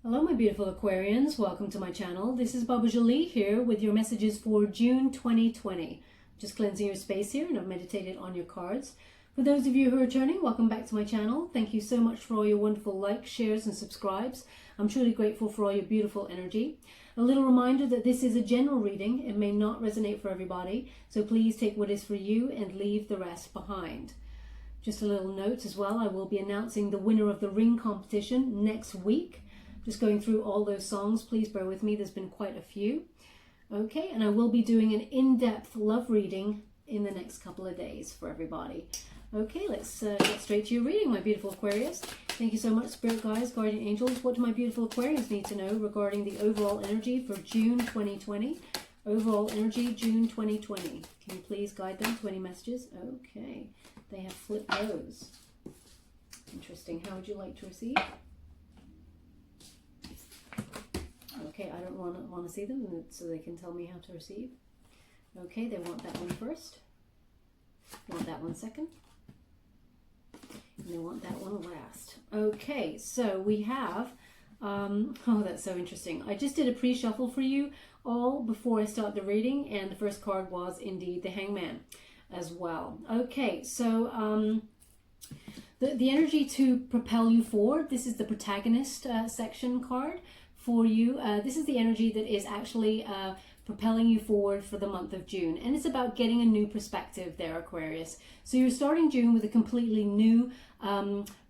Hello my beautiful Aquarians, welcome to my channel. This is Baba Jolie here with your messages for June 2020. Just cleansing your space here, and I've meditated on your cards. For those of you who are returning, welcome back to my channel. Thank you so much for all your wonderful likes, shares and subscribes. I'm truly grateful for all your beautiful energy. A little reminder that this is a general reading. It may not resonate for everybody, so please take what is for you and leave the rest behind. Just a little note as well, I will be announcing the winner of the ring competition next week. Just going through all those songs, please bear with me, there's been quite a few. Okay, and I will be doing an in-depth love reading in the next couple of days for everybody. Okay, let's get straight to your reading, my beautiful Aquarius. Thank you so much, Spirit Guides, Guardian Angels. What do my beautiful Aquarians need to know regarding the overall energy for June 2020? Overall energy, June 2020. Can you please guide them to any messages? Okay, they have flipped those. Interesting. How would you like to receive? Okay, I don't want to see them, so they can tell me how to receive. Okay, they want that one first. They want that one second. And they want that one last. Okay, so we have, oh, that's so interesting. I just did a pre-shuffle for you all before I start the reading, and the first card was indeed the Hangman as well. Okay, so the energy to propel you forward, this is the protagonist section card for you. This is the energy that is actually propelling you forward for the month of June, and it's about getting a new perspective there, Aquarius. So you're starting June with a completely new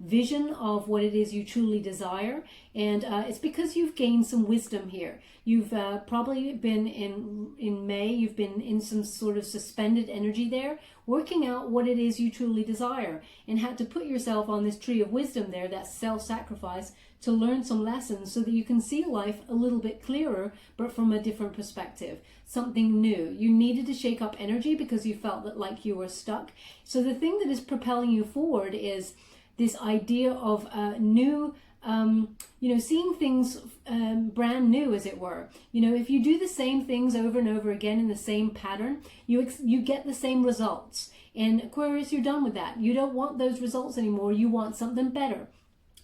vision of what it is you truly desire, and it's because you've gained some wisdom here. You've probably been in May, you've been in some sort of suspended energy there, working out what it is you truly desire, and had to put yourself on this tree of wisdom there, that self-sacrifice, to learn some lessons so that you can see life a little bit clearer, but from a different perspective, something new. You needed to shake up energy because you felt that like you were stuck. So the thing that is propelling you forward is this idea of new, seeing things brand new, as it were. If you do the same things over and over again in the same pattern, you get the same results. And Aquarius, you're done with that. You don't want those results anymore. You want something better.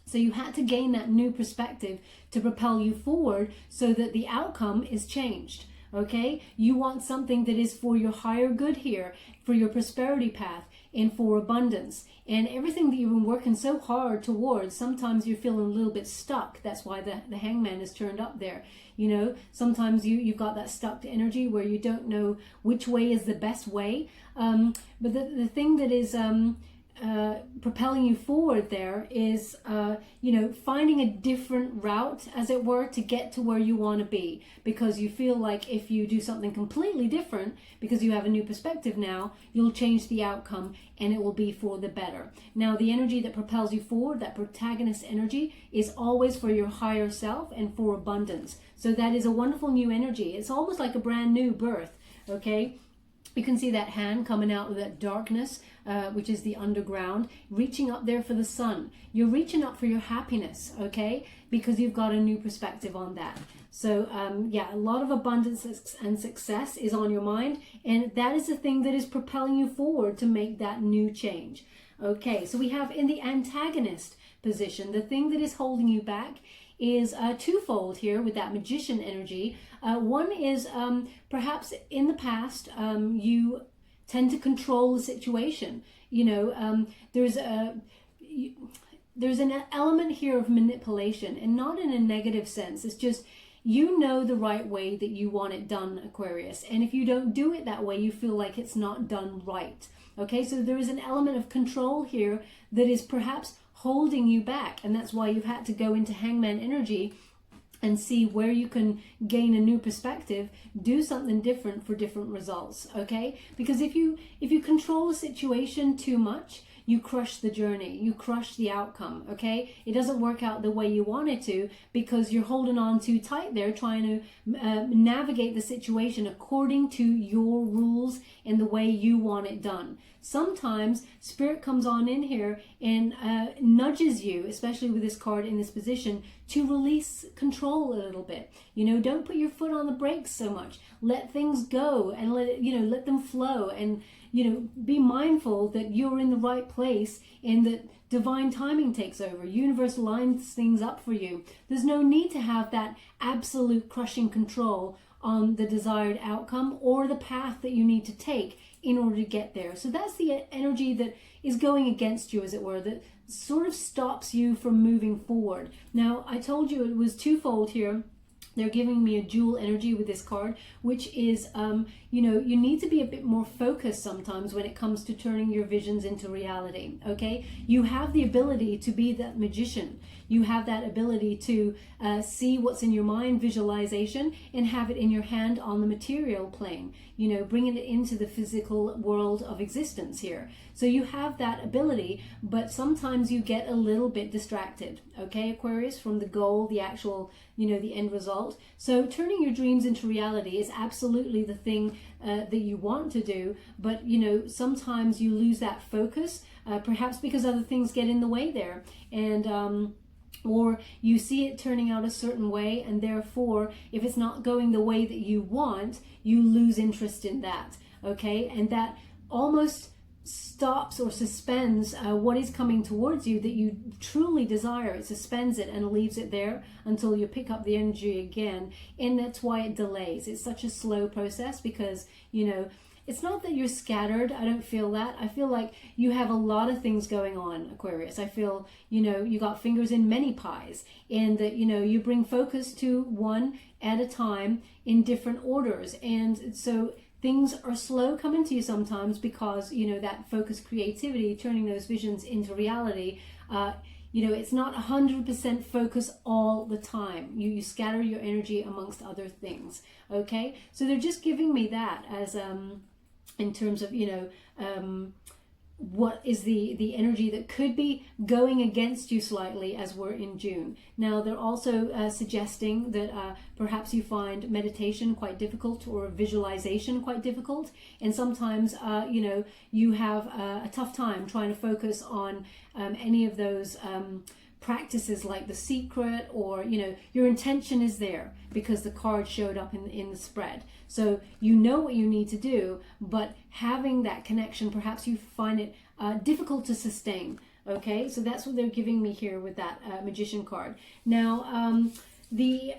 So you had to gain that new perspective to propel you forward so that the outcome is changed. Okay? You want something that is for your higher good here, for your prosperity path, and for abundance. And everything that you've been working so hard towards, sometimes you're feeling a little bit stuck. That's why the Hangman is turned up there. Sometimes you've got that stuck energy where you don't know which way is the best way. But the thing that is propelling you forward there is, finding a different route, as it were, to get to where you want to be, because you feel like if you do something completely different, because you have a new perspective now, you'll change the outcome and it will be for the better. Now, the energy that propels you forward, that protagonist energy, is always for your higher self and for abundance. So that is a wonderful new energy. It's almost like a brand new birth. Okay, you can see that hand coming out of that darkness, which is the underground, reaching up there for the sun. You're reaching up for your happiness, okay? Because you've got a new perspective on that. So, a lot of abundance and success is on your mind, and that is the thing that is propelling you forward to make that new change. Okay, so we have in the antagonist position, the thing that is holding you back is twofold here with that magician energy. One is perhaps in the past you tend to control the situation. There's an element here of manipulation, and not in a negative sense. It's just the right way that you want it done, Aquarius. And if you don't do it that way, you feel like it's not done right. Okay, so there is an element of control here that is perhaps holding you back, and that's why you've had to go into Hangman energy and see where you can gain a new perspective, do something different for different results. Okay, because if you control a situation too much, you crush the journey, you crush the outcome. Okay, it doesn't work out the way you want it to, because you're holding on too tight there, trying to navigate the situation according to your rules and the way you want it done. Sometimes Spirit comes on in here and nudges you, especially with this card in this position, to release control a little bit. Don't put your foot on the brakes so much. Let things go and let them flow, and be mindful that you're in the right place place, and that divine timing takes over. Universe lines things up for you. There's no need to have that absolute crushing control on the desired outcome or the path that you need to take in order to get there. So that's the energy that is going against you, as it were, that sort of stops you from moving forward. Now, I told you it was twofold here. They're giving me a dual energy with this card, which is, you know, you need to be a bit more focused sometimes when it comes to turning your visions into reality, okay? You have the ability to be that magician. You have that ability to see what's in your mind, visualization, and have it in your hand on the material plane, you know, bringing it into the physical world of existence here. So you have that ability, but sometimes you get a little bit distracted, okay, Aquarius, from the goal, the actual, you know, the end result. So turning your dreams into reality is absolutely the thing that you want to do, but, you know, sometimes you lose that focus, perhaps because other things get in the way there, and or you see it turning out a certain way, and therefore if it's not going the way that you want, you lose interest in that, okay? And that almost stops or suspends what is coming towards you that you truly desire. It suspends it and leaves it there until you pick up the energy again, and that's why it delays. It's such a slow process because, you know, it's not that you're scattered. I don't feel that. I feel like you have a lot of things going on, Aquarius. I feel, you know, you got fingers in many pies, and that, you know, you bring focus to one at a time in different orders. And so things are slow coming to you sometimes because, you know, that focus, creativity, turning those visions into reality, you know, it's not 100% focus all the time. You scatter your energy amongst other things, okay? So they're just giving me that as in terms of, you know, what is the energy that could be going against you slightly as we're in June. Now, they're also suggesting that perhaps you find meditation quite difficult or visualization quite difficult. And sometimes, you know, you have a tough time trying to focus on any of those practices like The Secret, or, you know, your intention is there because the card showed up in the spread. So you know what you need to do, but having that connection, perhaps you find it difficult to sustain. Okay, so that's what they're giving me here with that Magician card. Now, the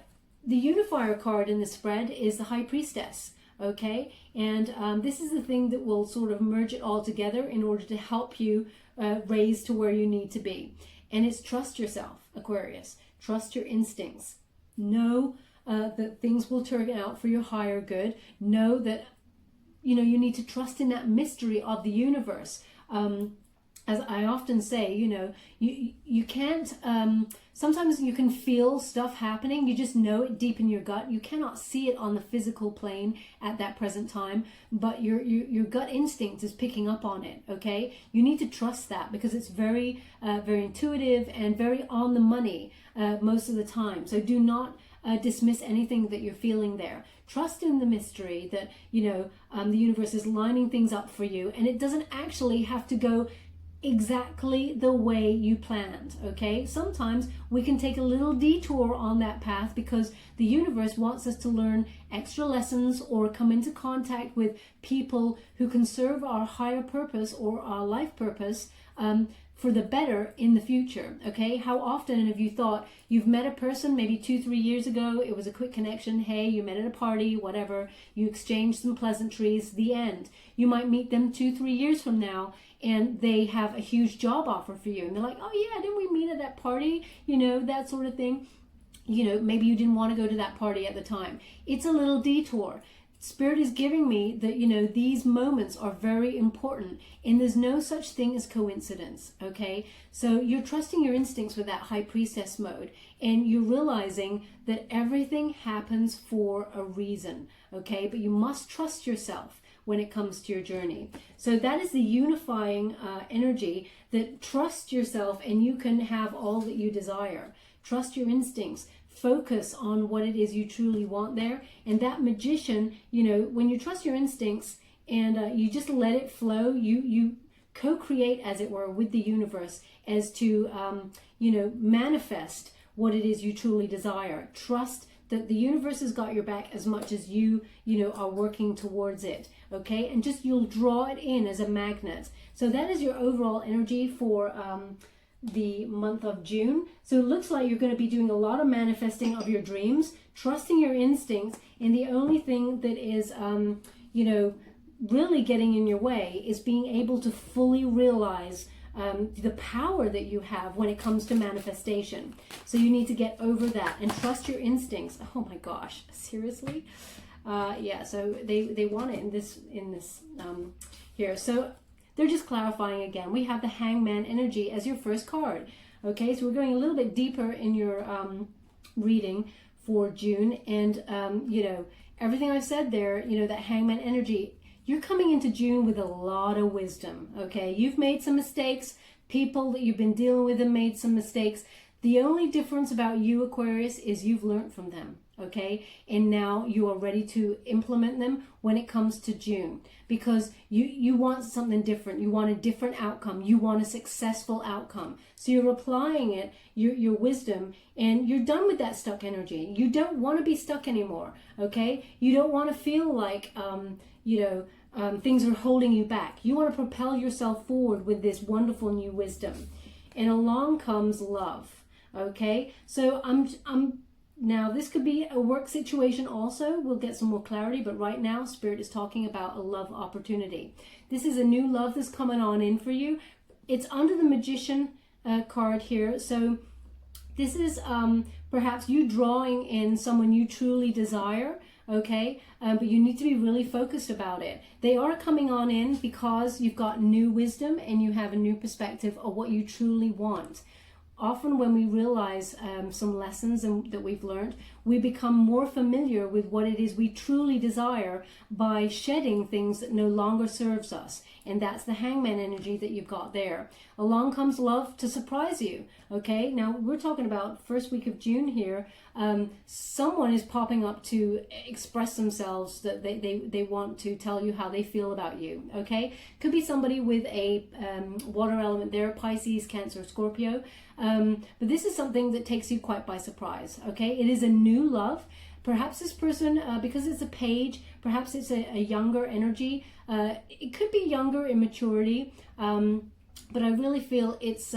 unifier card in the spread is the High Priestess. Okay, and this is the thing that will sort of merge it all together in order to help you raise to where you need to be. And it's trust yourself, Aquarius. Trust your instincts. Know that things will turn out for your higher good. Know that, you know, you need to trust in that mystery of the universe. As I often say, you know, you can't, sometimes you can feel stuff happening. You just know it deep in your gut. You cannot see it on the physical plane at that present time, but your gut instinct is picking up on it, okay? You need to trust that because it's very, very intuitive and very on the money most of the time. So do not dismiss anything that you're feeling there. Trust in the mystery that, you know, the universe is lining things up for you, and it doesn't actually have to go exactly the way you planned, okay? Sometimes we can take a little detour on that path because the universe wants us to learn extra lessons or come into contact with people who can serve our higher purpose or our life purpose for the better in the future, okay? How often have you thought you've met a person maybe 2-3 years ago, it was a quick connection, hey, you met at a party, whatever, you exchanged some pleasantries, the end. You might meet them 2-3 years from now and they have a huge job offer for you. And they're like, oh yeah, didn't we meet at that party? You know, that sort of thing. You know, maybe you didn't want to go to that party at the time. It's a little detour. Spirit is giving me that, you know, these moments are very important, and there's no such thing as coincidence, okay? So you're trusting your instincts with that High Priestess mode, and you're realizing that everything happens for a reason, okay? But you must trust yourself when it comes to your journey. So that is the unifying energy, that trust yourself and you can have all that you desire. Trust your instincts. Focus on what it is you truly want there. And that magician, you know, when you trust your instincts and you just let it flow, you co-create, as it were, with the universe as to, you know, manifest what it is you truly desire. Trust that the universe has got your back as much as you are working towards it. Okay, and just you'll draw it in as a magnet. So that is your overall energy for the month of June. So it looks like you're going to be doing a lot of manifesting of your dreams, trusting your instincts, and the only thing that is really getting in your way is being able to fully realize the power that you have when it comes to manifestation. So you need to get over that and trust your instincts. Oh my gosh, seriously? Yeah, so they want it in this here. So they're just clarifying again. We have the Hangman energy as your first card. Okay, so we're going a little bit deeper in your reading for June, and everything I've said there, that Hangman energy, you're coming into June with a lot of wisdom. Okay, you've made some mistakes. People that you've been dealing with have made some mistakes. The only difference about you, Aquarius, is you've learned from them. Okay, and now you are ready to implement them when it comes to June, because you want something different. You want a different outcome. You want a successful outcome. So you're applying it, your wisdom, and you're done with that stuck energy. You don't want to be stuck anymore. Okay, you don't want to feel like things are holding you back. You want to propel yourself forward with this wonderful new wisdom, and along comes love. Okay, so I'm now, this could be a work situation also. We'll get some more clarity, but right now, Spirit is talking about a love opportunity. This is a new love that's coming on in for you. It's under the Magician card here. So this is perhaps you drawing in someone you truly desire, okay? But you need to be really focused about it. They are coming on in because you've got new wisdom and you have a new perspective of what you truly want. Often when we realize some lessons that we've learned, we become more familiar with what it is we truly desire by shedding things that no longer serves us. And that's the Hangman energy that you've got there. Along comes love to surprise you. Okay, now we're talking about first week of June here. Someone is popping up to express themselves, that they want to tell you how they feel about you. Okay, could be somebody with a water element there, Pisces, Cancer, Scorpio. But this is something that takes you quite by surprise. Okay, it is a new love. Perhaps this person, because it's a page, perhaps it's a younger energy. It could be younger in maturity, but I really feel it's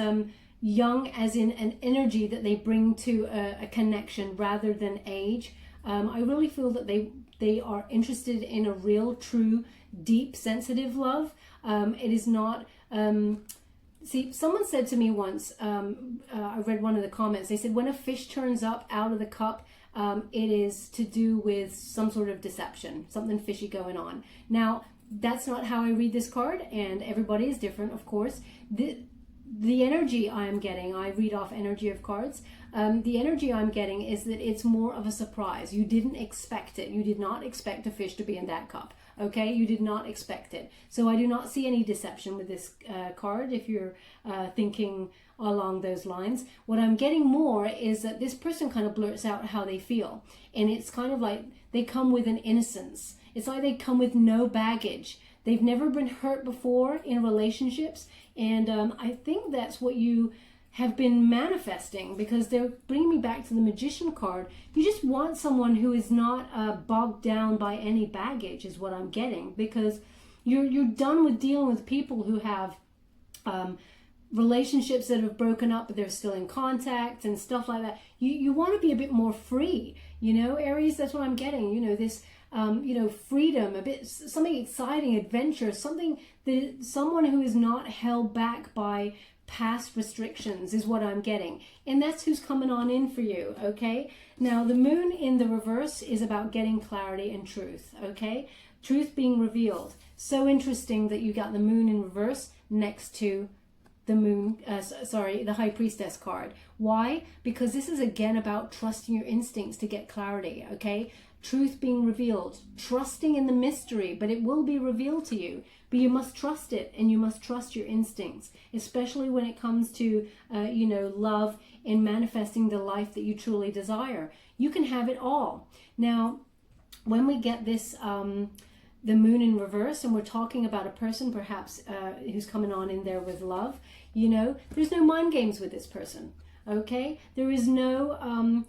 young as in an energy that they bring to a connection rather than age. I really feel that they are interested in a real, true, deep, sensitive love. It is not... See, someone said to me once, I read one of the comments, they said when a fish turns up out of the cup, it is to do with some sort of deception, something fishy going on. Now, that's not how I read this card, and everybody is different, of course. The energy I'm getting, I read off energy of cards, the energy I'm getting is that it's more of a surprise. You didn't expect it. You did not expect a fish to be in that cup. Okay, you did not expect it. So I do not see any deception with this card if you're thinking along those lines. What I'm getting more is that this person kind of blurts out how they feel. And it's kind of like they come with an innocence. It's like they come with no baggage. They've never been hurt before in relationships. And I think that's what you have been manifesting, because they're bringing me back to the Magician card. You just want someone who is not bogged down by any baggage is what I'm getting, because you're done with dealing with people who have relationships that have broken up but they're still in contact and stuff like that. You want to be a bit more free, Aries. That's what I'm getting, this freedom, a bit, something exciting, adventure, someone who is not held back by past restrictions is what I'm getting. And that's who's coming on in for you, okay? Now, the moon in the reverse is about getting clarity and truth, okay? Truth being revealed. So interesting that you got the moon in reverse next to the moon, the High Priestess card. Why? Because this is again about trusting your instincts to get clarity, okay? Truth being revealed, trusting in the mystery, but it will be revealed to you. But you must trust it, and you must trust your instincts, especially when it comes to, love and manifesting the life that you truly desire. You can have it all. Now, when we get this, the moon in reverse, and we're talking about a person perhaps who's coming on in there with love, there's no mind games with this person, okay? There is no...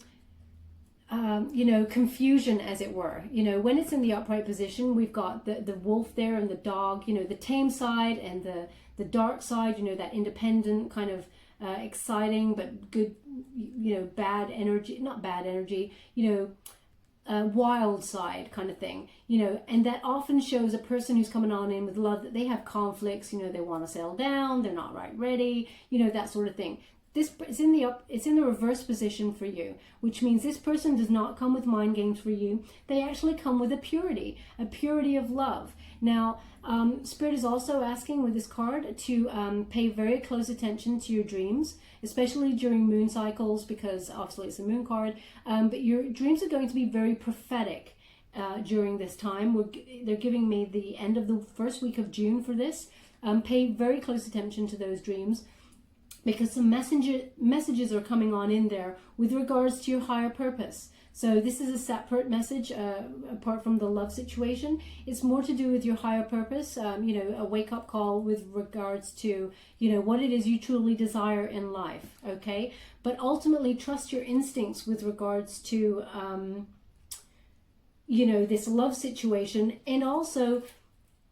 you know, confusion, as it were. You know, when it's in the upright position, we've got the wolf there and the dog, you know, the tame side and the dark side, you know, that independent kind of exciting but good, you know, bad energy, not bad energy, you know, wild side kind of thing, you know, and that often shows a person who's coming on in with love that they have conflicts, you know, they want to settle down, they're not right ready, you know, that sort of thing. This it's in the reverse position for you, which means this person does not come with mind games for you. They actually come with a purity of love. Now, Spirit is also asking with this card to pay very close attention to your dreams, especially during moon cycles, because obviously it's a moon card. But your dreams are going to be very prophetic during this time. They're giving me the end of the first week of June for this. Pay very close attention to those dreams, because some messages are coming on in there with regards to your higher purpose. So this is a separate message apart from the love situation. It's more to do with your higher purpose, you know, a wake-up call with regards to, you know, what it is you truly desire in life, okay? But ultimately, trust your instincts with regards to, you know, this love situation, and also,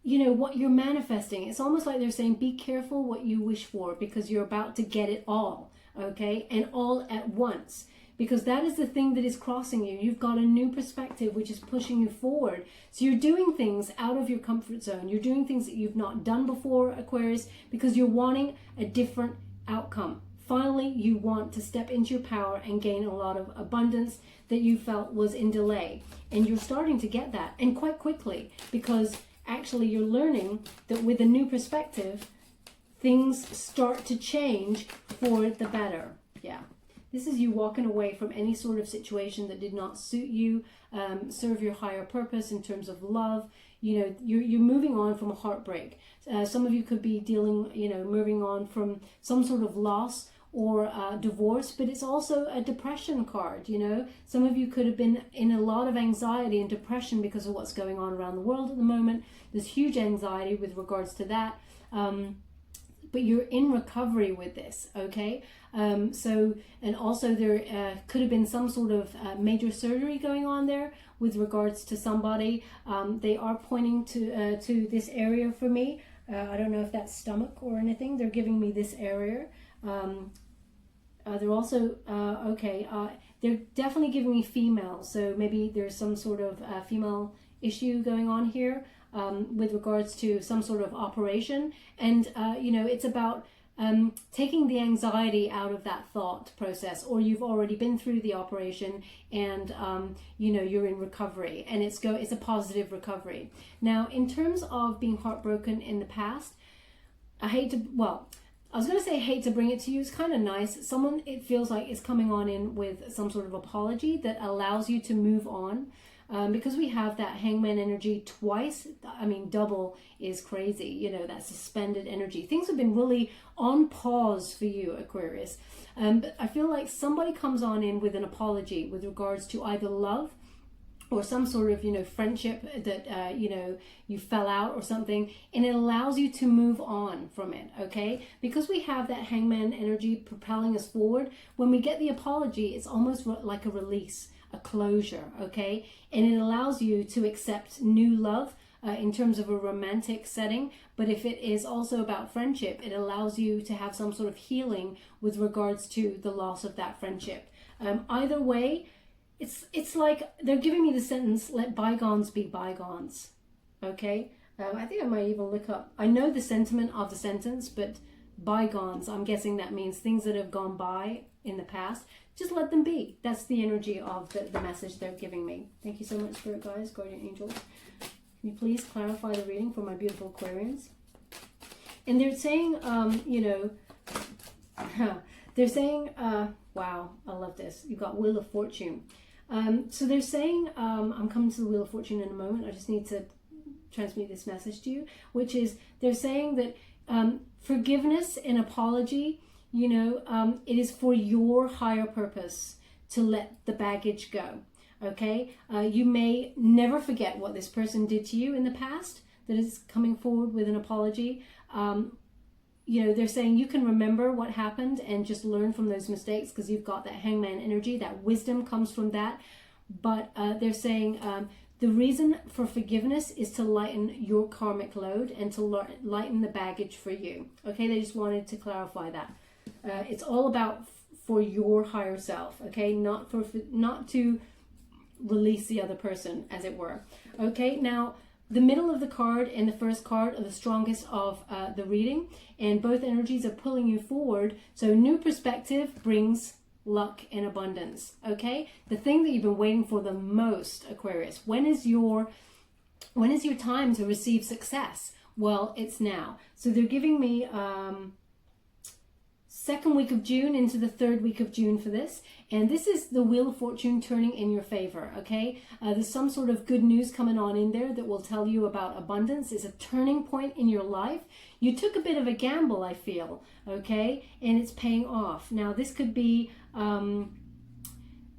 you know, what you're manifesting. It's almost like they're saying, be careful what you wish for, because you're about to get it all, okay? And all at once, because that is the thing that is crossing you. You've got a new perspective, which is pushing you forward. So you're doing things out of your comfort zone. You're doing things that you've not done before, Aquarius, because you're wanting a different outcome. Finally, you want to step into your power and gain a lot of abundance that you felt was in delay. And you're starting to get that, and quite quickly, because actually you're learning that with a new perspective, things start to change for the better. Yeah. This is you walking away from any sort of situation that did not suit you, serve your higher purpose in terms of love. You know, you're moving on from a heartbreak. Some of you could be dealing, you know, moving on from some sort of loss or divorce, but it's also a depression card, you know. Some of you could have been in a lot of anxiety and depression because of what's going on around the world at the moment. There's huge anxiety with regards to that. But you're in recovery with this, okay? So, and also there could have been some sort of major surgery going on there with regards to somebody. They are pointing to this area for me. I don't know if that's stomach or anything. They're giving me this area. They're also, they're definitely giving me female. So maybe there's some sort of female issue going on here. With regards to some sort of operation, and you know, it's about taking the anxiety out of that thought process, or you've already been through the operation and you know, you're in recovery, and it's a positive recovery. Now, in terms of being heartbroken in the past, I was going to say hate to bring it to you. It's kind of nice. Someone, it feels like, is coming on in with some sort of apology that allows you to move on. Because we have that hangman energy twice, I mean, double is crazy, you know, that suspended energy. Things have been really on pause for you, Aquarius. But I feel like somebody comes on in with an apology with regards to either love or some sort of, you know, friendship that, you know, you fell out or something, and it allows you to move on from it, okay? Because we have that hangman energy propelling us forward, when we get the apology, it's almost like a release, a closure, okay? And it allows you to accept new love in terms of a romantic setting. But if it is also about friendship, it allows you to have some sort of healing with regards to the loss of that friendship. Either way, it's like they're giving me the sentence, let bygones be bygones, okay? I think I might even look up, I know the sentiment of the sentence, but bygones, I'm guessing that means things that have gone by in the past. Just let them be. That's the energy of the message they're giving me. Thank you so much, Spirit Guides, Guardian Angels. Can you please clarify the reading for my beautiful Aquarians? And they're saying, you know, they're saying, wow, I love this. You've got Wheel of Fortune. So they're saying, I'm coming to the Wheel of Fortune in a moment. I just need to transmit this message to you, which is they're saying that forgiveness and apology, you know, it is for your higher purpose to let the baggage go, okay? You may never forget what this person did to you in the past that is coming forward with an apology. You know, they're saying you can remember what happened and just learn from those mistakes because you've got that hangman energy. That wisdom comes from that. but they're saying the reason for forgiveness is to lighten your karmic load and to lighten the baggage for you. Okay, they just wanted to clarify that. It's all about for your higher self, okay? Not to release the other person, as it were. Okay, now the middle of the card and the first card are the strongest of the reading, and both energies are pulling you forward. So new perspective brings luck and abundance. Okay, the thing that you've been waiting for the most, Aquarius. When is your time to receive success? Well, it's now. So they're giving me second week of June into the third week of June for this, and this is the Wheel of Fortune turning in your favor. Okay, there's some sort of good news coming on in there that will tell you about abundance. It's a turning point in your life. You took a bit of a gamble, I feel, okay, and it's paying off. Now this could be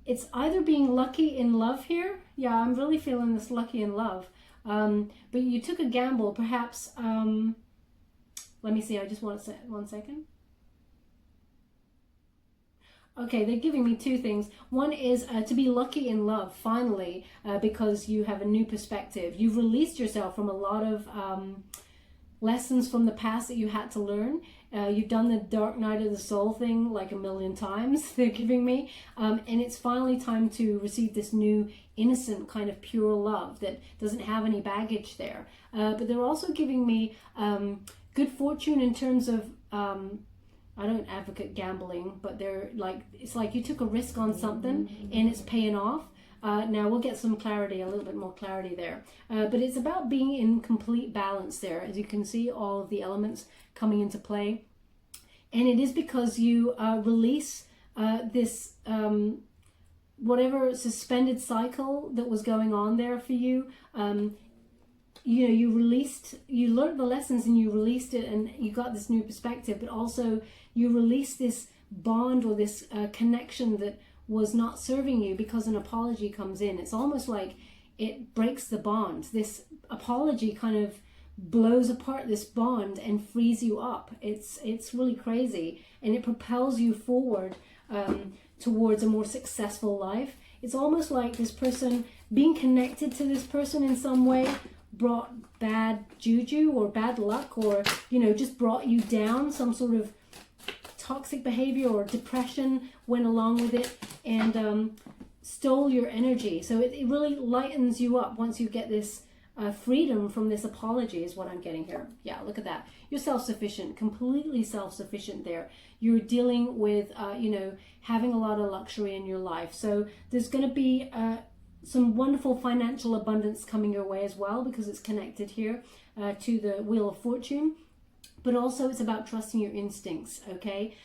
it's either being lucky in love here. Yeah, I'm really feeling this lucky in love, but you took a gamble, perhaps. Let me see, I just want to say 1 second. Okay, they're giving me two things. One is to be lucky in love, finally, because you have a new perspective. You've released yourself from a lot of lessons from the past that you had to learn. You've done the dark night of the soul thing like a million times, they're giving me. And it's finally time to receive this new, innocent, kind of pure love that doesn't have any baggage there. But they're also giving me good fortune in terms of... I don't advocate gambling, but they're like, it's like you took a risk on something and it's paying off. Now we'll get some clarity, a little bit more clarity there. But it's about being in complete balance there. As you can see, all of the elements coming into play. And it is because you release this whatever suspended cycle that was going on there for you. You know, you learned the lessons and you released it, and you got this new perspective, but also you released this bond or this connection that was not serving you because an apology comes in. It's almost like it breaks the bond. This apology kind of blows apart this bond and frees you up. It's really crazy, and it propels you forward towards a more successful life. It's almost like this person, being connected to this person in some way, brought bad juju or bad luck, or, you know, just brought you down. Some sort of toxic behavior or depression went along with it and stole your energy. So it really lightens you up once you get this freedom from this apology, is what I'm getting here. Yeah, look at that. You're self-sufficient, completely self-sufficient there. You're dealing with, you know, having a lot of luxury in your life. So there's going to be some wonderful financial abundance coming your way as well, because it's connected here to the Wheel of Fortune. But also it's about trusting your instincts, okay?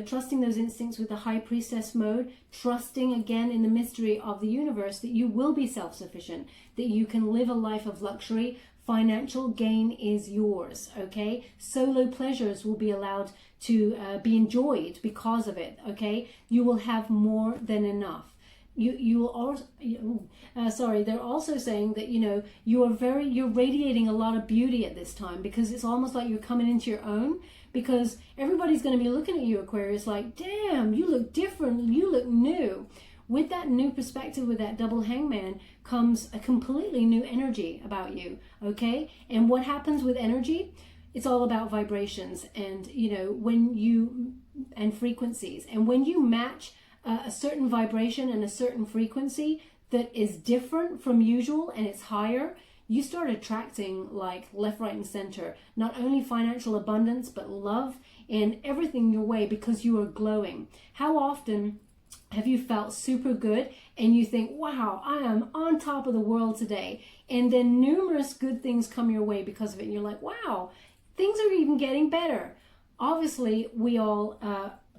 Trusting those instincts with the High Priestess mode, trusting again in the mystery of the universe that you will be self-sufficient, that you can live a life of luxury. Financial gain is yours, okay? Solo pleasures will be allowed to be enjoyed because of it, okay? You will have more than enough. You will also, they're also saying that, you know, you're radiating a lot of beauty at this time, because it's almost like you're coming into your own, because everybody's going to be looking at you, Aquarius, like, damn, you look different, you look new. With that new perspective, with that double hangman, comes a completely new energy about you, okay? And what happens with energy? It's all about vibrations and, you know, and frequencies. And when you match a certain vibration and a certain frequency that is different from usual and it's higher, you start attracting, like, left, right, and center, not only financial abundance, but love and everything your way, because you are glowing. How often have you felt super good and you think, wow, I am on top of the world today, and then numerous good things come your way because of it, and you're like, wow, things are even getting better. Obviously, we all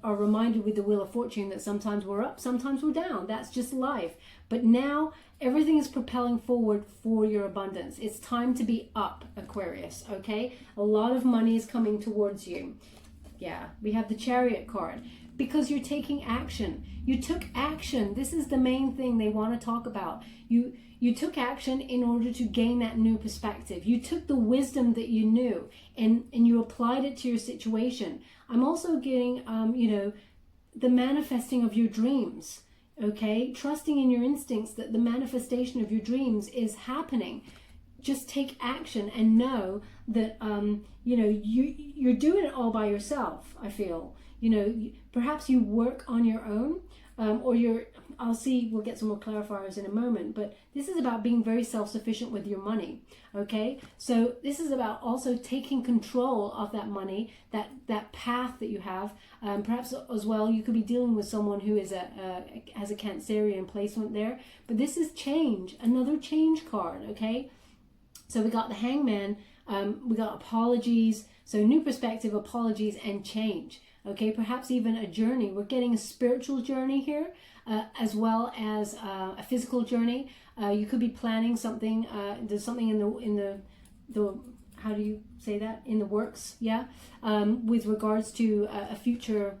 are reminded with the Wheel of Fortune that sometimes we're up, sometimes we're down. That's just life. But now everything is propelling forward for your abundance. It's time to be up, Aquarius, okay? A lot of money is coming towards you. Yeah, we have the Chariot card, because you're taking action. You took action. This is the main thing they want to talk about. You took action in order to gain that new perspective. You took the wisdom that you knew and you applied it to your situation. I'm also getting, you know, the manifesting of your dreams. okay? Trusting in your instincts that the manifestation of your dreams is happening. Just take action and know that, you know, you're doing it all by yourself, I feel. You know, perhaps you work on your own, or we'll get some more clarifiers in a moment, but this is about being very self-sufficient with your money, okay? So this is about also taking control of that money, that path that you have. Perhaps as well, you could be dealing with someone who is has a Cancerian placement there, but this is change, another change card, okay? So we got the Hangman, we got apologies, so new perspective, apologies, and change. Okay, perhaps even a journey. We're getting a spiritual journey here, as well as a physical journey. You could be planning something. There's something in the how do you say that? In the works, yeah. With regards to a future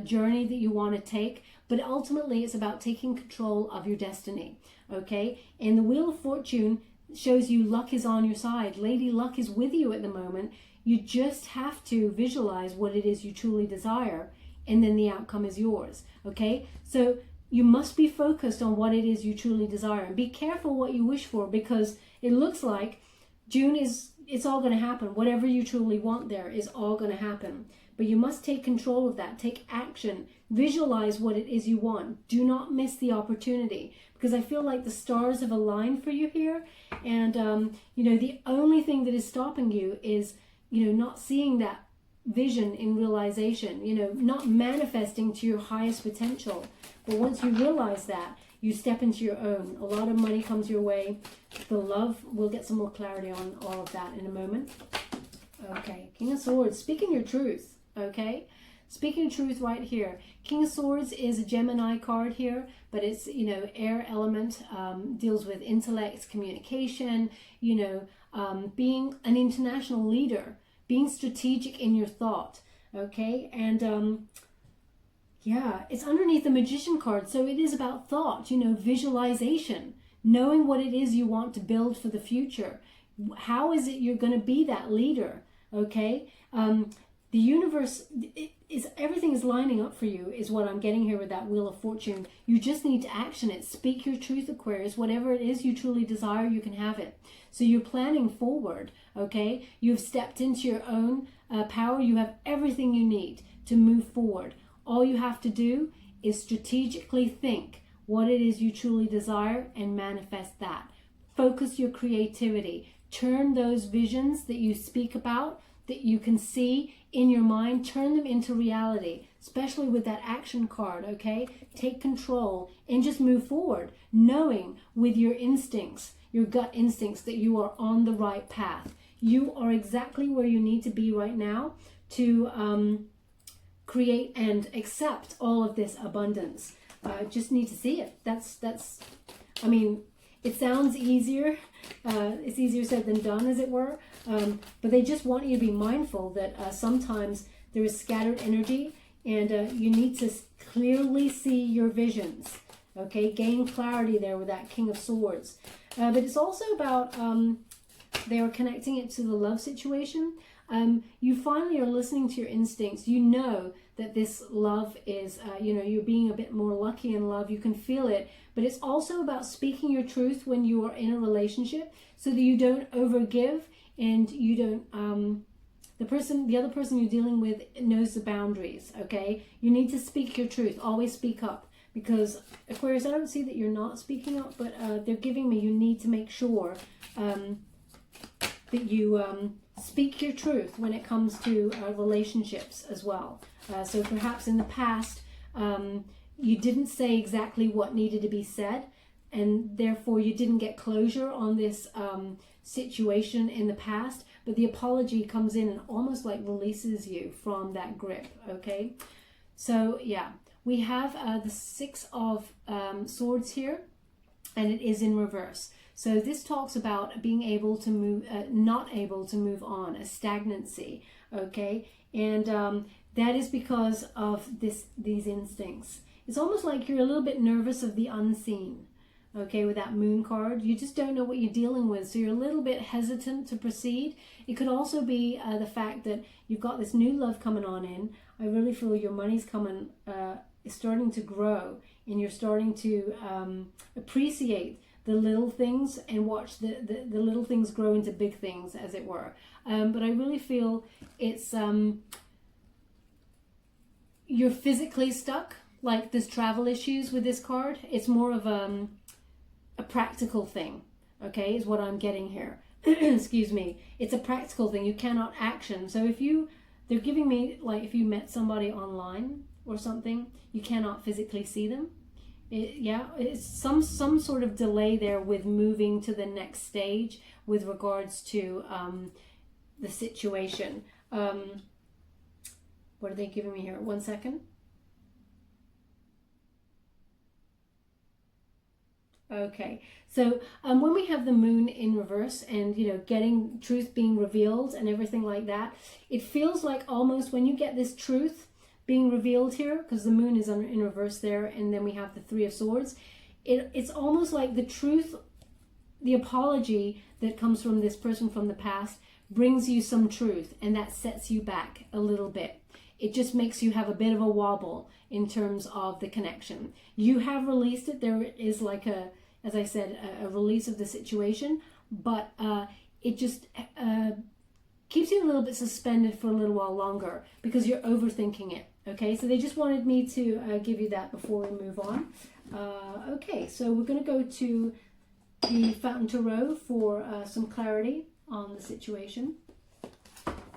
journey that you want to take, but ultimately it's about taking control of your destiny. Okay, and the Wheel of Fortune shows you luck is on your side. Lady Luck is with you at the moment. You just have to visualize what it is you truly desire, and then the outcome is yours. Okay, so you must be focused on what it is you truly desire, and be careful what you wish for, because it looks like June it's all going to happen. Whatever you truly want there is all going to happen, but you must take control of that. Take action. Visualize what it is you want. Do not miss the opportunity, because I feel like the stars have aligned for you here, and you know, the only thing that is stopping you is, you know, not seeing that vision in realization, you know, not manifesting to your highest potential. But once you realize that, you step into your own. A lot of money comes your way. The love, we'll get some more clarity on all of that in a moment. Okay, King of Swords, speaking your truth, okay? Speaking truth right here. King of Swords is a Gemini card here, but it's, you know, air element, deals with intellect, communication, you know, being an international leader, being strategic in your thought, okay? And yeah, it's underneath the Magician card, so it is about thought, you know, visualization, knowing what it is you want to build for the future. How is it you're going to be that leader, okay? The universe everything is lining up for you, is what I'm getting here with that Wheel of Fortune. You just need to action it. Speak your truth, Aquarius. Whatever it is you truly desire, you can have it. So you're planning forward, okay? You've stepped into your own power. You have everything you need to move forward. All you have to do is strategically think what it is you truly desire and manifest that. Focus your creativity. Turn those visions that you speak about, that you can see in your mind, turn them into reality, especially with that action card, okay? Take control and just move forward, knowing with your instincts, your gut instincts, that you are on the right path. You are exactly where you need to be right now to create and accept all of this abundance. Just need to see it. That's I mean, it sounds easier. It's easier said than done, as it were. But they just want you to be mindful that sometimes there is scattered energy, and you need to clearly see your visions. Okay, gain clarity there with that King of Swords. But it's also about they are connecting it to the love situation. You finally are listening to your instincts. You know that this love is, you know, you're being a bit more lucky in love. You can feel it. But it's also about speaking your truth when you are in a relationship, so that you don't overgive and you don't, the other person you're dealing with knows the boundaries, okay? You need to speak your truth. Always speak up. Because, Aquarius, I don't see that you're not speaking up, but they're giving me you need to make sure that you speak your truth when it comes to relationships as well. So perhaps in the past, you didn't say exactly what needed to be said, and therefore you didn't get closure on this situation in the past, but the apology comes in and almost like releases you from that grip, okay? So, yeah, we have the Six of Swords here, and it is in reverse. So this talks about being able to move, not able to move on, a stagnancy, okay? And that is because of these instincts. It's almost like you're a little bit nervous of the unseen, okay, with that Moon card. You just don't know what you're dealing with, so you're a little bit hesitant to proceed. It could also be the fact that you've got this new love coming on in. I really feel your money's coming is starting to grow, and you're starting to appreciate the little things and watch the little things grow into big things, as it were. But I really feel it's you're physically stuck, like there's travel issues with this card. It's more of a practical thing, okay, is what I'm getting here. Excuse me. It's a practical thing. You cannot action. So if they're giving me, like, if you met somebody online or something, you cannot physically see them. It's some sort of delay there with moving to the next stage with regards to the situation. What are they giving me here? 1 second. Okay, so when we have the moon in reverse and, you know, getting truth being revealed and everything like that, it feels like almost when you get this truth being revealed here, because the moon is in reverse there, and then we have the Three of Swords, it's almost like the truth, the apology that comes from this person from the past brings you some truth, and that sets you back a little bit. It just makes you have a bit of a wobble in terms of the connection. You have released it. There is like as I said, a release of the situation, but it just keeps you a little bit suspended for a little while longer because you're overthinking it. Okay, so they just wanted me to give you that before we move on. Okay, so we're going to go to the Fountain Tarot for some clarity on the situation.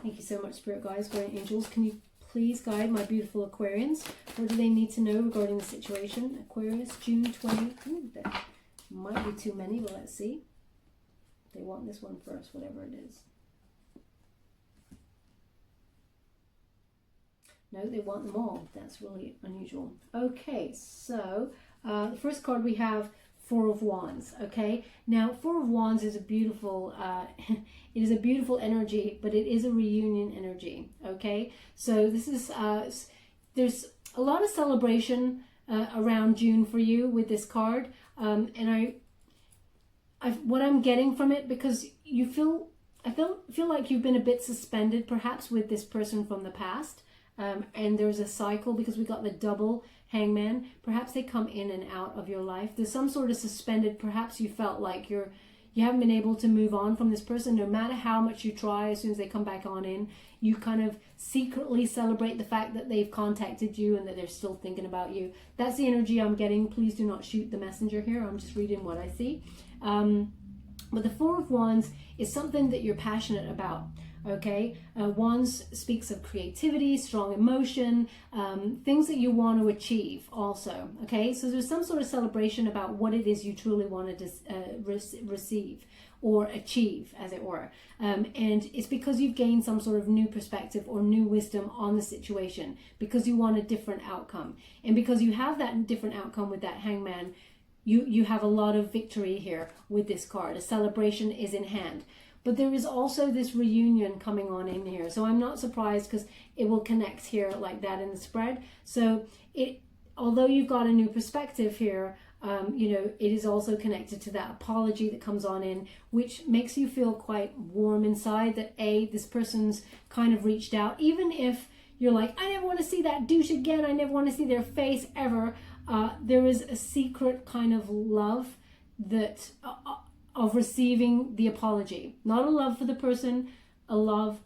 Thank you so much, Spirit Guides, Guardian Angels. Can you please guide my beautiful Aquarians? What do they need to know regarding the situation? Aquarius, June 20. Ooh, that might be too many, but let's see. They want this one first, whatever it is. No, they want them all. That's really unusual. Okay, so the first card we have, Four of Wands. Okay, now Four of Wands is a beautiful it is a beautiful energy, but it is a reunion energy. Okay, so this is there's a lot of celebration around June for you with this card, and what I'm getting from it, because you feel like you've been a bit suspended perhaps with this person from the past, and there's a cycle because we got the double Hangman. Perhaps they come in and out of your life. There's some sort of suspended, perhaps you felt like you haven't been able to move on from this person. No matter how much you try, as soon as they come back on in, you kind of secretly celebrate the fact that they've contacted you and that they're still thinking about you. That's the energy I'm getting. Please do not shoot the messenger here. I'm just reading what I see. But the Four of Wands is something that you're passionate about. Okay, Wands speaks of creativity, strong emotion, things that you want to achieve also. Okay, so there's some sort of celebration about what it is you truly want to receive or achieve, as it were. And it's because you've gained some sort of new perspective or new wisdom on the situation, because you want a different outcome. And because you have that different outcome with that Hangman, you have a lot of victory here with this card. A celebration is in hand. But there is also this reunion coming on in here. So I'm not surprised, because it will connect here like that in the spread. So although you've got a new perspective here, you know, it is also connected to that apology that comes on in, which makes you feel quite warm inside that this person's kind of reached out. Even if you're like, I never want to see that douche again. I never want to see their face ever. There is a secret kind of love that... of receiving the apology. Not a love for the person, a love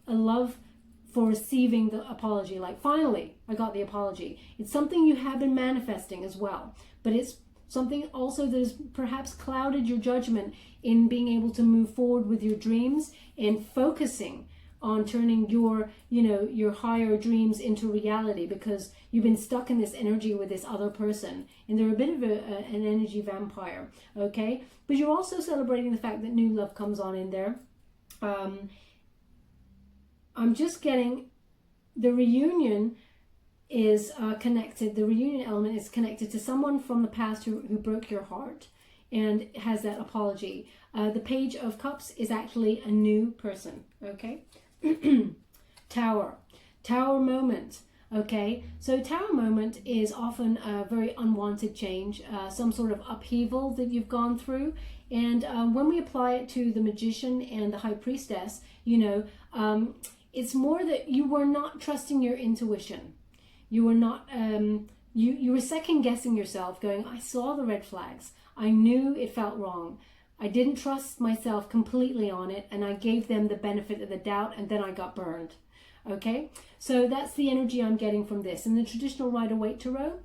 for receiving the apology. Like, finally, I got the apology. It's something you have been manifesting as well. But it's something also that has perhaps clouded your judgment in being able to move forward with your dreams and focusing on turning your higher dreams into reality, because you've been stuck in this energy with this other person, and they're a bit of an energy vampire. Okay, but you're also celebrating the fact that new love comes on in there. I'm just getting the reunion is connected. The reunion element is connected to someone from the past who broke your heart and has that apology. The Page of Cups is actually a new person. Okay. Tower moment. Okay, so Tower moment is often a very unwanted change, some sort of upheaval that you've gone through, and when we apply it to the Magician and the High Priestess, you know, it's more that you were not trusting your intuition. You were not you were second guessing yourself, going, I saw the red flags. I knew it felt wrong. I didn't trust myself completely on it, and I gave them the benefit of the doubt, and then I got burned. Okay, so that's the energy I'm getting from this. In the traditional Rider-Waite Tarot,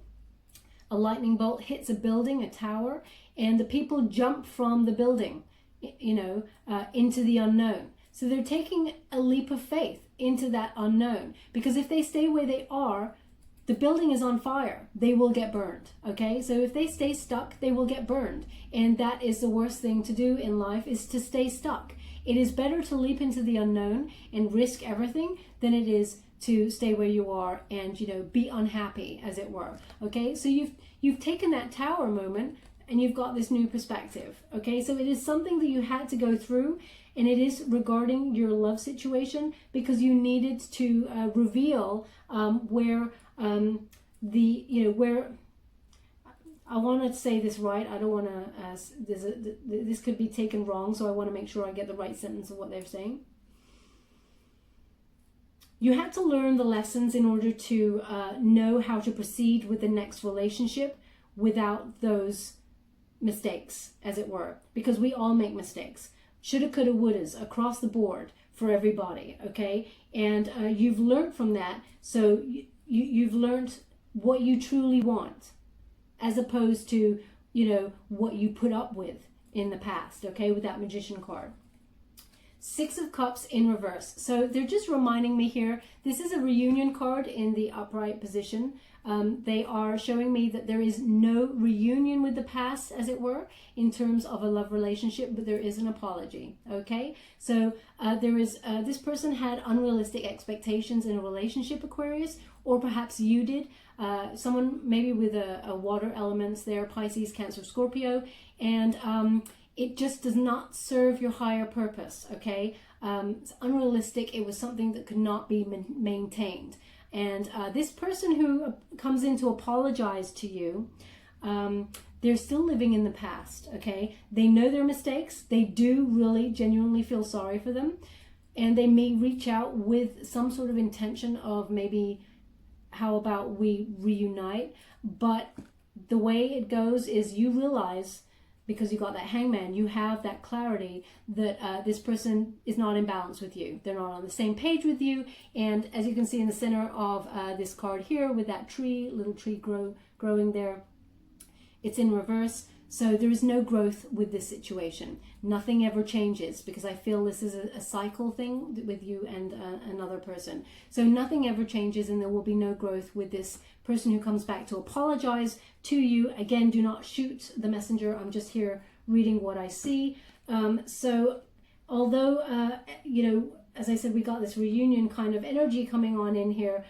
a lightning bolt hits a building, a tower, and the people jump from the building, into the unknown. So they're taking a leap of faith into that unknown, because if they stay where they are, the building is on fire. They will get burned. Okay, so if they stay stuck, they will get burned. And that is the worst thing to do in life, is to stay stuck. It is better to leap into the unknown and risk everything than it is to stay where you are and, be unhappy, as it were. Okay, so you've taken that tower moment and you've got this new perspective. Okay, so it is something that you had to go through, and it is regarding your love situation, because you needed to reveal where where, I want to say this right. I don't want to, this could be taken wrong, so I want to make sure I get the right sentence of what they're saying. You had to learn the lessons in order to know how to proceed with the next relationship without those mistakes, as it were, because we all make mistakes. Shoulda, coulda, wouldas across the board for everybody, okay? And you've learned from that, so you've learned what you truly want, as opposed to, what you put up with in the past, okay, with that Magician card. Six of Cups in reverse. So they're just reminding me here, this is a reunion card in the upright position. They are showing me that there is no reunion with the past, as it were, in terms of a love relationship, but there is an apology, okay? So there is, this person had unrealistic expectations in a relationship, Aquarius, or perhaps you did. Someone maybe with a water elements there, Pisces, Cancer, Scorpio, and it just does not serve your higher purpose, okay? It's unrealistic. It was something that could not be maintained. And this person who comes in to apologize to you, they're still living in the past, okay? They know their mistakes. They do really genuinely feel sorry for them. And they may reach out with some sort of intention of maybe, how about we reunite? But the way it goes is you realize, because you got that Hangman, you have that clarity that this person is not in balance with you. They're not on the same page with you. And as you can see in the center of this card here, with that tree, little tree growing there, it's in reverse. So there is no growth with this situation. Nothing ever changes, because I feel this is a cycle thing with you and another person. So nothing ever changes, and there will be no growth with this person who comes back to apologize to you. Again, do not shoot the messenger. I'm just here reading what I see. So although, as I said, we got this reunion kind of energy coming on in here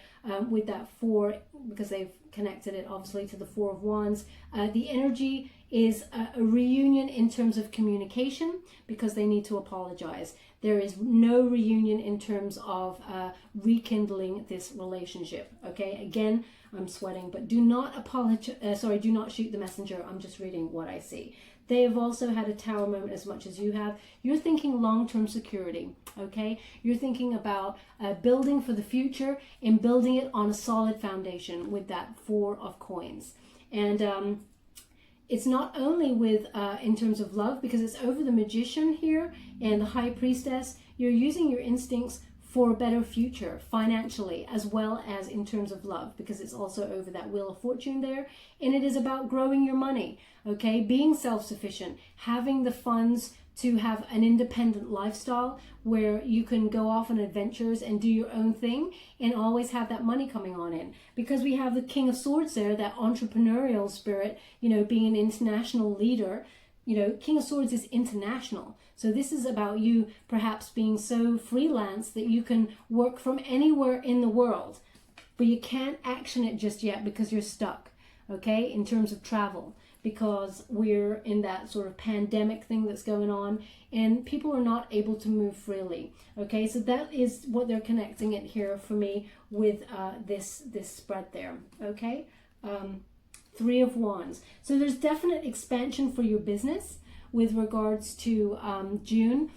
with that 4, because they've connected it obviously to the 4 of Wands. The energy is a reunion in terms of communication, because they need to apologize. There is no reunion in terms of rekindling this relationship. Okay, again, I'm sweating, but do not apologize. Do not shoot the messenger. I'm just reading what I see. They have also had a tower moment as much as you have. You're thinking long-term security, okay? You're thinking about building for the future and building it on a solid foundation with that 4 of coins. And it's not only with in terms of love, because it's over the Magician here and the High Priestess. You're using your instincts for a better future financially, as well as in terms of love, because it's also over that Wheel of Fortune there. And it is about growing your money, okay? Being self-sufficient, having the funds to have an independent lifestyle where you can go off on adventures and do your own thing and always have that money coming on in. Because we have the King of Swords there, that entrepreneurial spirit, being an international leader. King of Swords is international. So this is about you perhaps being so freelance that you can work from anywhere in the world, but you can't action it just yet because you're stuck, okay, in terms of travel, because we're in that sort of pandemic thing that's going on and people are not able to move freely, okay? So that is what they're connecting it here for me with this spread there, okay? 3 of Wands. So there's definite expansion for your business with regards to June.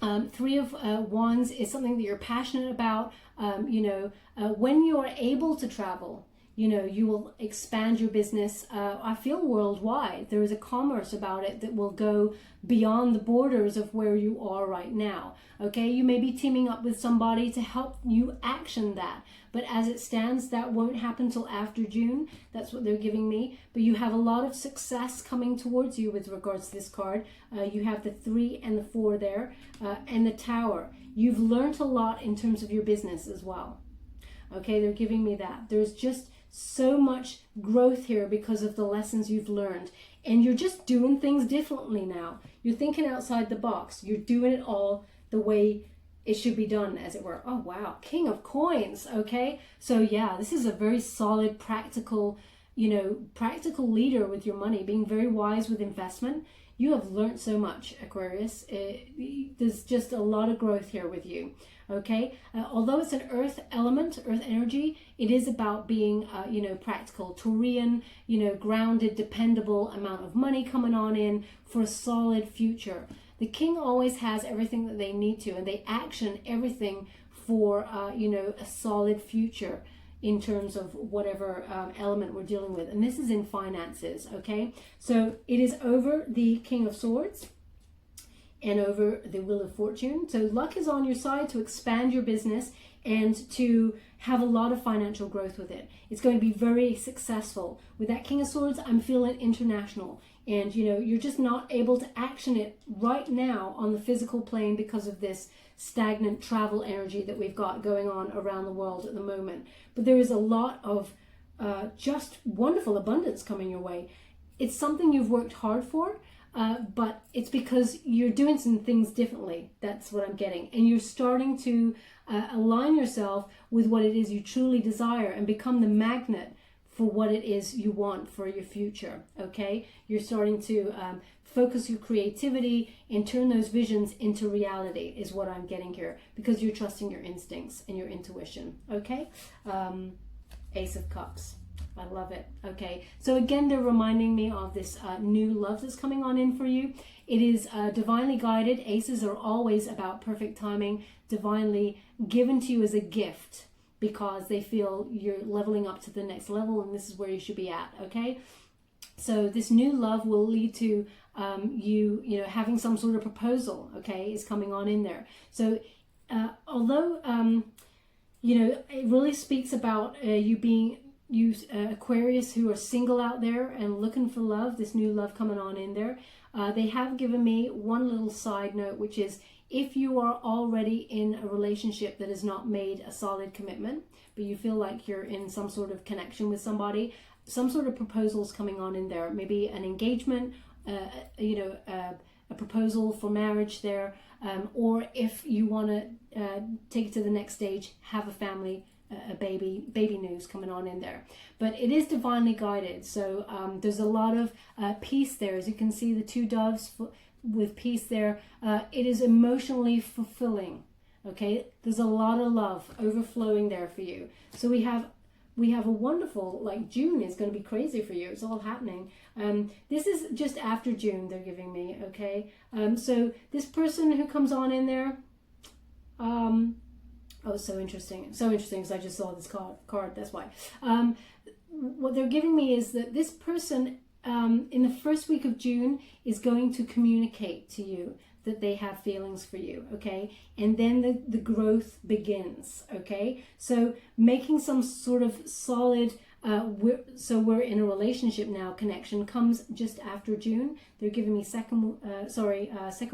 3 of Wands is something that you're passionate about. When you are able to travel, you know, you will expand your business. I feel worldwide. There is a commerce about it that will go beyond the borders of where you are right now. Okay, you may be teaming up with somebody to help you action that. But as it stands, that won't happen till after June. That's what they're giving me. But you have a lot of success coming towards you with regards to this card. You have the 3 and the 4 there, and the Tower. You've learned a lot in terms of your business as well. Okay, they're giving me that. There's just so much growth here because of the lessons you've learned. And you're just doing things differently now. You're thinking outside the box. You're doing it all the way it should be done, as it were. Oh, wow. King of Coins. Okay. So, yeah, this is a very solid, practical, you know, practical leader with your money, being very wise with investment. You have learned so much, Aquarius. There's just a lot of growth here with you. Okay, although it's an earth element, earth energy, it is about being, you know, practical, Taurian, you know, grounded, dependable amount of money coming on in for a solid future. The king always has everything that they need to, and they action everything for, you know, a solid future in terms of whatever element we're dealing with. And this is in finances, okay? So it is over the King of Swords and over the Wheel of Fortune. So luck is on your side to expand your business and to have a lot of financial growth with it. It's going to be very successful. With that King of Swords, I'm feeling international. And, you know, you're just not able to action it right now on the physical plane because of this stagnant travel energy that we've got going on around the world at the moment. But there is a lot of just wonderful abundance coming your way. It's something you've worked hard for. But it's because you're doing some things differently. That's what I'm getting. And you're starting to align yourself with what it is you truly desire and become the magnet for what it is you want for your future. Okay? You're starting to focus your creativity and turn those visions into reality is what I'm getting here, because you're trusting your instincts and your intuition. Okay? Ace of Cups. I love it. Okay, so again, they're reminding me of this new love that's coming on in for you. It is divinely guided. Aces are always about perfect timing, divinely given to you as a gift because they feel you're leveling up to the next level and this is where you should be at, okay? So this new love will lead to you know, having some sort of proposal, okay, is coming on in there. So although, you know, it really speaks about you being... Aquarius who are single out there and looking for love, this new love coming on in there. They have given me one little side note, which is if you are already in a relationship that has not made a solid commitment, but you feel like you're in some sort of connection with somebody, some sort of proposals coming on in there, maybe an engagement, you know, a proposal for marriage there, or if you want to take it to the next stage, have a family, a baby news coming on in there. But it is divinely guided, so there's a lot of peace there. As you can see, the 2 doves with peace there. It is emotionally fulfilling, okay? There's a lot of love overflowing there for you. So we have a wonderful, like, June is going to be crazy for you. It's all happening. This is just after June, they're giving me, okay? So this person who comes on in there, oh, so interesting. So interesting because I just saw this card. That's why. What they're giving me is that this person in the first week of June is going to communicate to you that they have feelings for you, okay? And then the growth begins, okay? So making some sort of solid... we're in a relationship now. Connection comes just after June. They're giving me second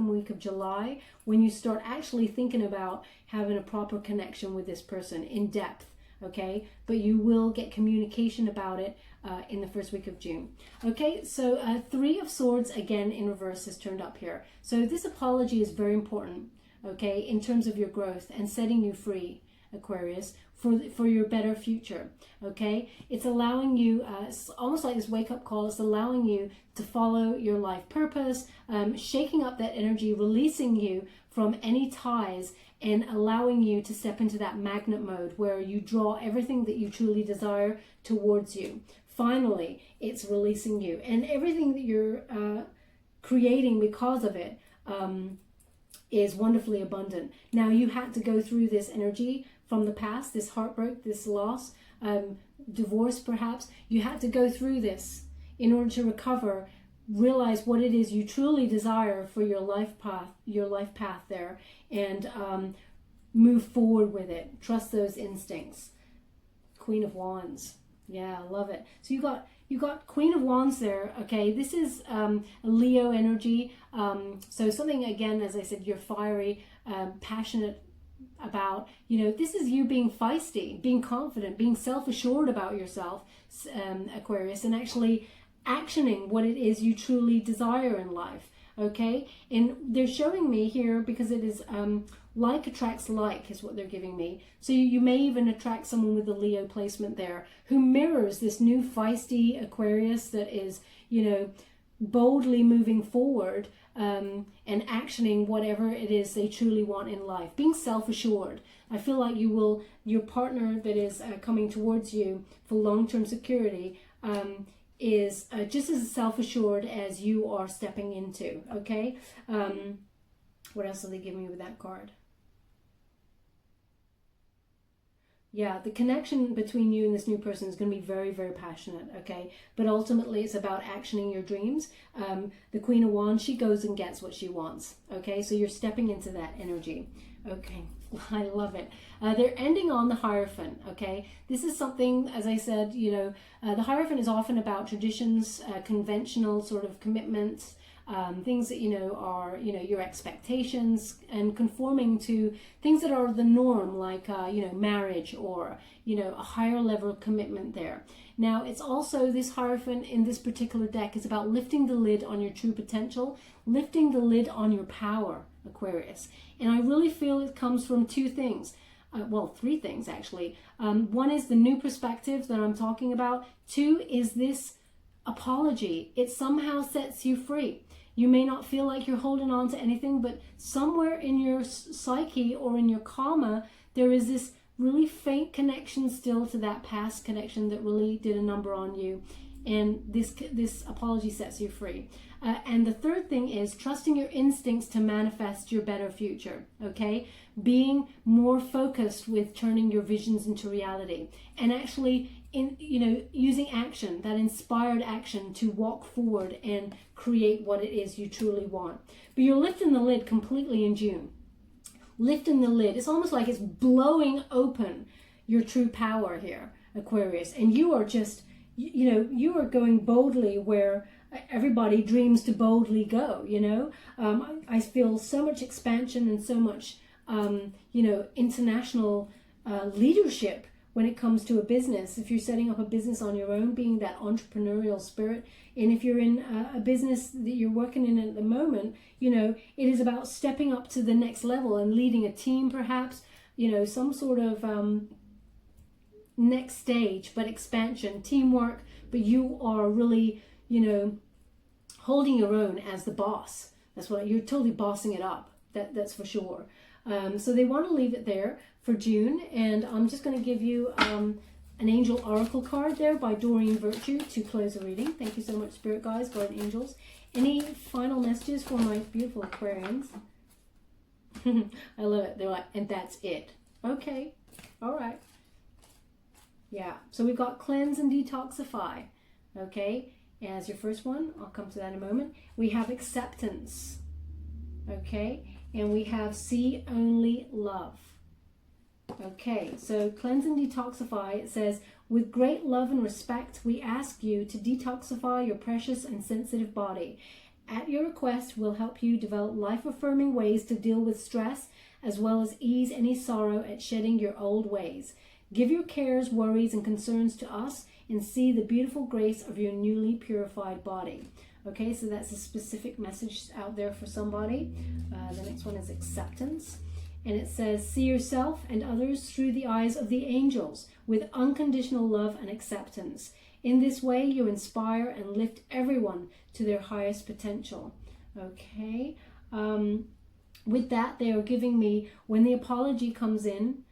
week of July, when you start actually thinking about having a proper connection with this person in depth, okay? But you will get communication about it in the first week of June. Okay, so 3 of Swords again in reverse is turned up here. So this apology is very important, okay, in terms of your growth and setting you free, Aquarius, for your better future, okay? It's allowing you, it's almost like this wake-up call. It's allowing you to follow your life purpose, shaking up that energy, releasing you from any ties, and allowing you to step into that magnet mode where you draw everything that you truly desire towards you. Finally, it's releasing you. And everything that you're creating because of it is wonderfully abundant. Now, you had to go through this energy from the past, this heartbreak, this loss, divorce perhaps. You had to go through this in order to recover, realize what it is you truly desire for your life path there, and move forward with it. Trust those instincts. Queen of Wands. Yeah, I love it. So you got Queen of Wands there. Okay, this is a Leo energy. So something, again, as I said, you're fiery, passionate about, this is you being feisty, being confident, being self-assured about yourself, Aquarius, and actually actioning what it is you truly desire in life. Okay, and they're showing me here, because it is like attracts like is what they're giving me. So you may even attract someone with the Leo placement there who mirrors this new feisty Aquarius that is, boldly moving forward and actioning whatever it is they truly want in life, being self-assured. I feel like your partner that is coming towards you for long-term security is just as self-assured as you are stepping into. Okay, what else are they giving me with that card? Yeah, the connection between you and this new person is going to be very, very passionate, okay? But ultimately, it's about actioning your dreams. The Queen of Wands, she goes and gets what she wants, okay? So you're stepping into that energy, okay? I love it. They're ending on the Hierophant, okay? This is something, as I said, the Hierophant is often about traditions, conventional sort of commitments, things that, are, your expectations, and conforming to things that are the norm, like, marriage, or, a higher level of commitment there. Now, it's also, this Hierophant in this particular deck is about lifting the lid on your true potential, lifting the lid on your power, Aquarius. And I really feel it comes from two things. Well, three things, actually. One is the new perspective that I'm talking about. Two is this apology. It somehow sets you free. You may not feel like you're holding on to anything, but somewhere in your psyche or in your karma, there is this really faint connection still to that past connection that really did a number on you. And this apology sets you free. And the third thing is trusting your instincts to manifest your better future, okay? Being more focused with turning your visions into reality, and actually using action, that inspired action, to walk forward and create what it is you truly want. But you're lifting the lid completely in June. Lifting the lid. It's almost like it's blowing open your true power here, Aquarius. And you are just, you are going boldly where everybody dreams to boldly go, I feel so much expansion and so much, international leadership when it comes to a business. If you're setting up a business on your own, being that entrepreneurial spirit, and if you're in a business that you're working in at the moment, it is about stepping up to the next level and leading a team, perhaps, some sort of next stage, but expansion, teamwork, but you are really, holding your own as the boss. That's what you're totally bossing it up. That's for sure. So they want to leave it there for June, and I'm just going to give you an Angel Oracle card there by Doreen Virtue to close the reading. Thank you so much, Spirit Guides, Guardian Angels. Any final messages for my beautiful Aquarians? I love it. They're like, and that's it. Okay. All right. Yeah. So we've got cleanse and detoxify. Okay. As your first one, I'll come to that in a moment. We have acceptance. Okay. And we have see only love. Okay, so cleanse and detoxify, it says, with great love and respect, we ask you to detoxify your precious and sensitive body. At your request, we'll help you develop life-affirming ways to deal with stress, as well as ease any sorrow at shedding your old ways. Give your cares, worries, and concerns to us, and see the beautiful grace of your newly purified body. Okay, so that's a specific message out there for somebody. The next one is acceptance. And it says, see yourself and others through the eyes of the angels with unconditional love and acceptance. In this way, you inspire and lift everyone to their highest potential. Okay. With that, they are giving me, when the apology comes in,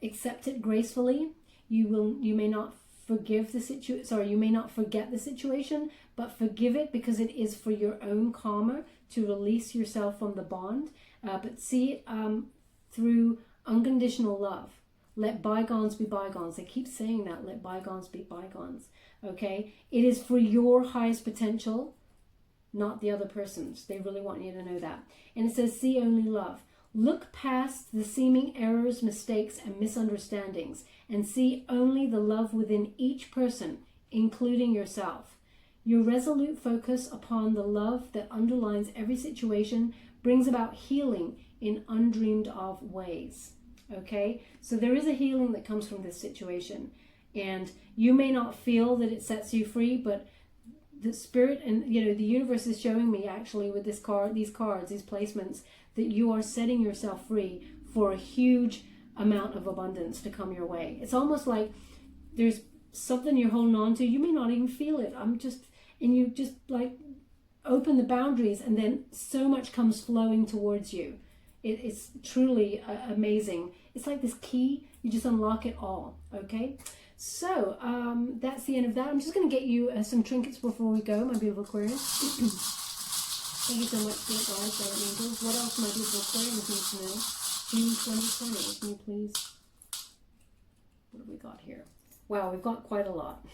accept it gracefully. You may not forgive the situation. Sorry, you may not forget the situation, but forgive it because it is for your own karma to release yourself from the bond. But see it through unconditional love. Let bygones be bygones. They keep saying that, let bygones be bygones. Okay? It is for your highest potential, not the other person's. They really want you to know that. And it says, see only love. Look past the seeming errors, mistakes, and misunderstandings, and see only the love within each person, including yourself. Your resolute focus upon the love that underlines every situation brings about healing in undreamed of ways. Okay? So there is a healing that comes from this situation. And you may not feel that it sets you free, but the spirit and the universe is showing me actually with this card, these cards, these placements, that you are setting yourself free for a huge amount of abundance to come your way. It's almost like there's something you're holding on to. You may not even feel it. And you just like open the boundaries, and then so much comes flowing towards you. It's truly amazing. It's like this key. You just unlock it all. Okay. So that's the end of that. I'm just going to get you some trinkets before we go, my beautiful Aquarius. Thank you so much, spirit guides, guardian angels. What else my beautiful Aquarius needs to know? June 2020. Can you please? What have we got here? Wow, we've got quite a lot.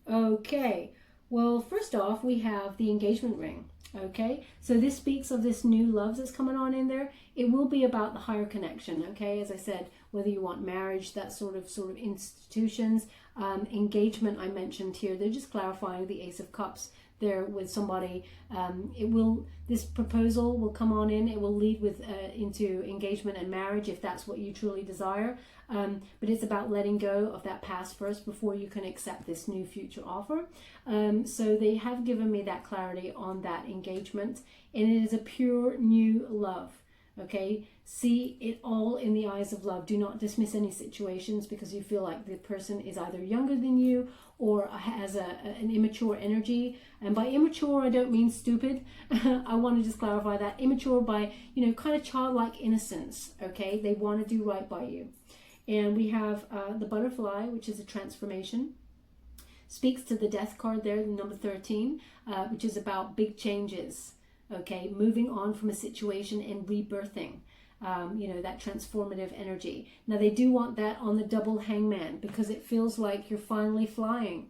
Okay. Well, first off, we have the engagement ring. Okay, so this speaks of this new love that's coming on in there. It will be about the higher connection. Okay, as I said, whether you want marriage, that sort of institutions, engagement I mentioned here. They're just clarifying the Ace of Cups there with somebody. This proposal will come on in. It will lead with into engagement and marriage if that's what you truly desire. But it's about letting go of that past first before you can accept this new future offer. So they have given me that clarity on that engagement, and it is a pure new love. Okay, see it all in the eyes of love. Do not dismiss any situations because you feel like the person is either younger than you or has an immature energy. And by immature, I don't mean stupid. I want to just clarify that. Immature by, kind of childlike innocence. Okay, they want to do right by you. And we have the butterfly, which is a transformation. Speaks to the death card there, number 13, which is about big changes. Okay, moving on from a situation and rebirthing. That transformative energy. Now they do want that on the double hangman because it feels like you're finally flying.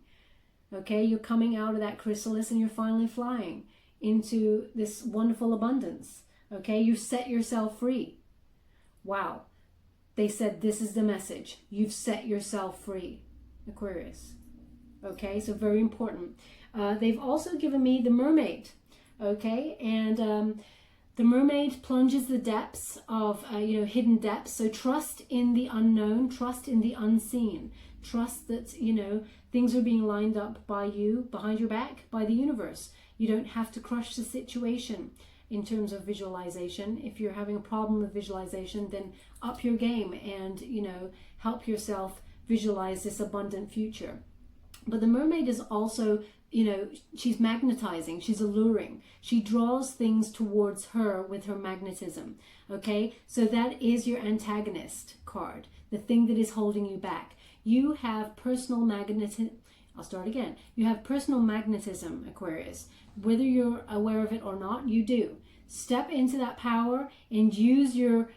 Okay, you're coming out of that chrysalis and you're finally flying into this wonderful abundance. Okay, you set yourself free. Wow. They said this is the message. You've set yourself free, Aquarius. Okay, so very important. They've also given me the mermaid. Okay, and the mermaid plunges the depths of, hidden depths. So trust in the unknown, trust in the unseen. Trust that, things are being lined up by you, behind your back, by the universe. You don't have to crush the situation in terms of visualization. If you're having a problem with visualization, then up your game and, help yourself visualize this abundant future. But the mermaid is also, she's magnetizing, she's alluring. She draws things towards her with her magnetism. Okay, so that is your antagonist card, the thing that is holding you back. You have personal magnetism. I'll start again. You have personal magnetism, Aquarius. Whether you're aware of it or not, you do. Step into that power and use your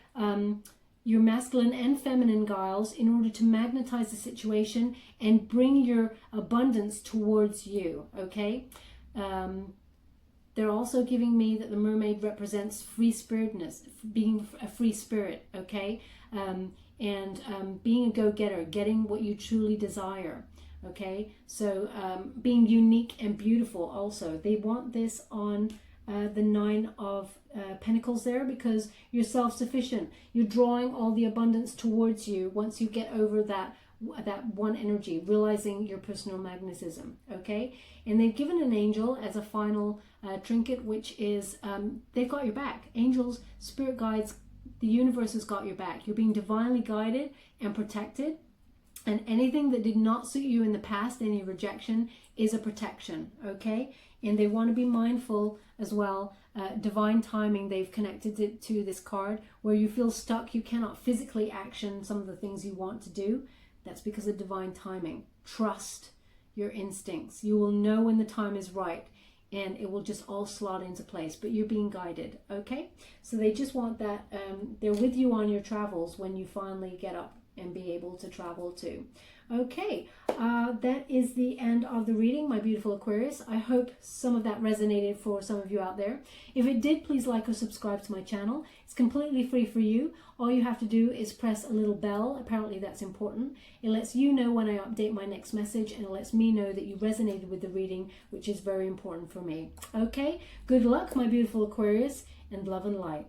masculine and feminine guiles in order to magnetize the situation and bring your abundance towards you, okay? They're also giving me that the mermaid represents free spiritness, being a free spirit, okay? And being a go-getter, getting what you truly desire, okay? So being unique and beautiful also. They want this on the 9 of Pentacles there because you're self-sufficient. You're drawing all the abundance towards you once you get over that one energy, realizing your personal magnetism, okay? And they've given an angel as a final trinket, which is they've got your back. Angels, spirit guides, the universe has got your back. You're being divinely guided and protected. And anything that did not suit you in the past, any rejection, is a protection, okay? And they want to be mindful as well. Divine timing, they've connected it to this card where you feel stuck. You cannot physically action some of the things you want to do. That's because of divine timing. Trust your instincts. You will know when the time is right and it will just all slot into place, but you're being guided, okay? So they just want that, they're with you on your travels when you finally get up and be able to travel to. Okay, that is the end of the reading, my beautiful Aquarius. I hope some of that resonated for some of you out there. If it did, please like or subscribe to my channel. It's completely free for you. All you have to do is press a little bell. Apparently that's important. It lets you know when I update my next message, and it lets me know that you resonated with the reading, which is very important for me. Okay, good luck, my beautiful Aquarius, and love and light.